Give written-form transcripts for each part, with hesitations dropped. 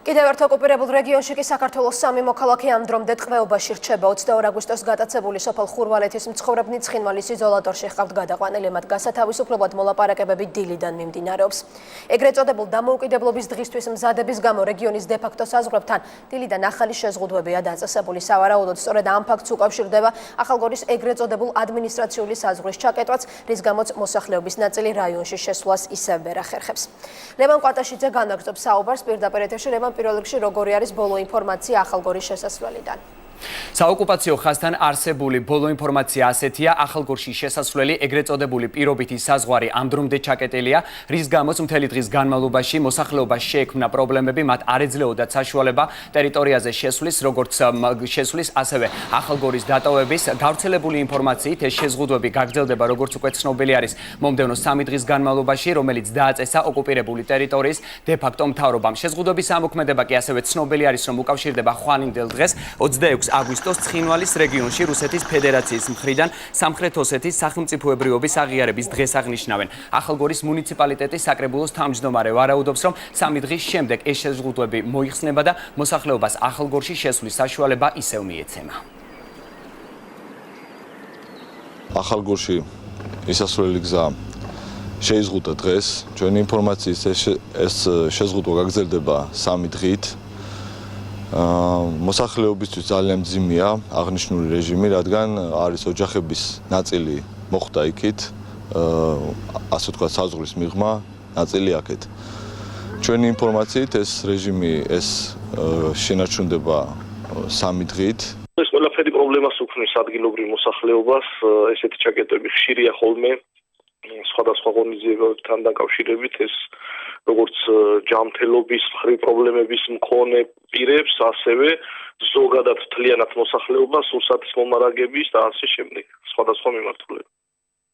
კიდევ ერთ ოკუპირებულ რეგიონში კი საქართველოს სამი მოქალაქე ამ დრომდე ტყვეობაში რჩება. 22 აგვისტოს გატაცებული სოფელ ხურვალეთის მცხოვრებნი ცხინვალის იზოლატორში ჰყავთ გადაყვანილი, მათ გასათავისუფლებლად მოლაპარაკებები დილიდან მიმდინარეობს. ეგრეთ წოდებულ დამოუკიდებლობის დღისთვის მზადების გამო რეგიონის დე-ფაქტო საზღვრებთან დილიდან ახალი შეზღუდვებია დაწესებული. სავარაუდოდ სწორედ ამ ფაქტს უკავშირდება ახალგორის ეგრეთ წოდებულ ადმინისტრაციული საზღვრის ჩაკეტვაც, რის გამოც მოსახლეობის ნაწილი რაიონში შესვლას ისევ ვერ ახერხებს. ლევან კვატაშიძე განაგრძობს საუბარს პირდაპირ ეთერში. ლევან, პირველ რიგში როგორი არის ბოლო ინფორმაცია ახალგორის შესასვლელიდან? საოკუპაციო ხაზთან არსებული ბოლო ინფორმაცია ასეთია: ახალგორში შესასვლელი ეგრეთ წოდებული პირობითი საზღვარი ამ დრომდე ჩაკეტილია, რის გამოც მთელი დღის განმავლობაში მოსახლეობას შეექმნა პრობლემები, მათ არ ეძლეოდათ საშუალება ტერიტორიაზე შესვლის, როგორც შესვლის, ასევე ახალგორის დატოვების. გავრცელებული ინფორმაციით ეს შეზღუდვები გაგრძელდება, როგორც უკვე ცნობილი არის, მომდევნო 3 დღის განმავლობაში, რომელიც დააწესა ოკუპირებული ტერიტორიის დე-ფაქტო მთავრობამ. შეზღუდვების ამოქმედება კი ასევე ცნობილი არის, რომ უკავშირდება ხვალინდელ დღეს 26 აგვისტოს ცხინვალის რეგიონში რუსეთის ფედერაციის მხრიდან სამხრეთ ოსეთის სახელმწიფოებრიობის აღიარების დღეს აღნიშნავენ. ახალგორის მუნიციპალიტეტის საკრებულოს თავმჯდომარე ვარაუდობს, რომ 3 დღის შემდეგ ეს შეზღუდვები მოიხსნება და მოსახლეობას ახალგორში შესვლის საშუალება ისევ მიეცემა. ახალგორში ისასვლელი გზა შეიზღუდა დღეს. ჩვენი ინფორმაციით ეს შეზღუდვა გაგრძელდება 3 დღით. მოსახლეობისთვის ძალიან მძიმეა აღნიშნული რეჟიმი, რადგან არის ოჯახების ნაწილი მოხვდა იქით, ასე ვთქვათ, საზღვრის მიღმა, ნაწილი აქეთ. ჩვენი ინფორმაციით ეს რეჟიმი შენარჩუნდება 3 დღით. ეს ყველაფერი პრობლემას უქმნის ადგილობრივ მოსახლეობას, ესეთი ჩაკეტვები ხშირია ხოლმე სხვადასხვა ღონისძიებებთან დაკავშირებით, ეს როგორც ჯანმრთელობის მხრივ პრობლემების მქონე პირებს, ასევე ზოგადად მთლიანად მოსახლეობას, სურსათის მომარაგების და ასე შემდეგ სხვადასხვა მიმართულებით.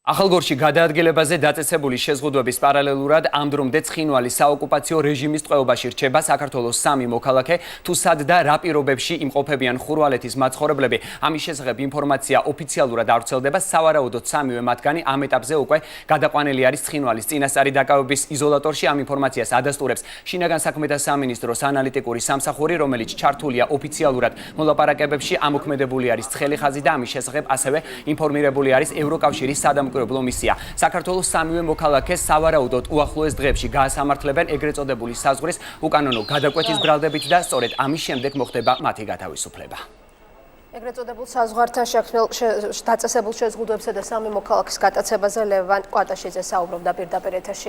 ახალგორში გადაადგილებაზე დაწესებული შეზღუდვების პარალელურად ამ დრომდე ცხინვალის საოკუპაციო რეჟიმის ტყვეობაში რჩება საქართველოს 3 მოქალაქე, თუ სად და რა პირობებში იმყოფებიან ხურვალეთის მაცხოვრებლები. ამის შესახებ ინფორმაცია ოფიციალურად არ ვრცელდება, სავარაუდოდ 3-ვე მათგანი ამ ეტაპზე უკვე გადაყვანილი არის ცხინვალის წინასწარი დაკავების იზოლატორში. ამ ინფორმაციას ადასტურებს შინაგან საქმეთა სამინისტროს ანალიტიკური სამსახური, რომელიც ჩართულია ოფიციალურად მოლაპარაკებებში. ამოქმედებული არის ცხელი ხაზი და ამის შესახებ ასევე ინფორმირებული არის ევროკავშირის სადამკვირვებლო მისია. საქართველოს 3-ვე მოქალაქეს სავარაუდოდ უახლოეს დღეებში გაასამართლებენ ეგრეთ წოდებული საზღვრის უკანონო გადაკვეთის ბრალდებით და სწორედ ამის შემდეგ მოხდება მათი გათავისუფლება. ეგრეთ წოდებულ საზღვართან დაწესებულ შეზღუდვებსა და 3 მოქალაქის გატაცებაზე ლევან კვატაშიძე საუბრობდა პირდაპირ ეთერში.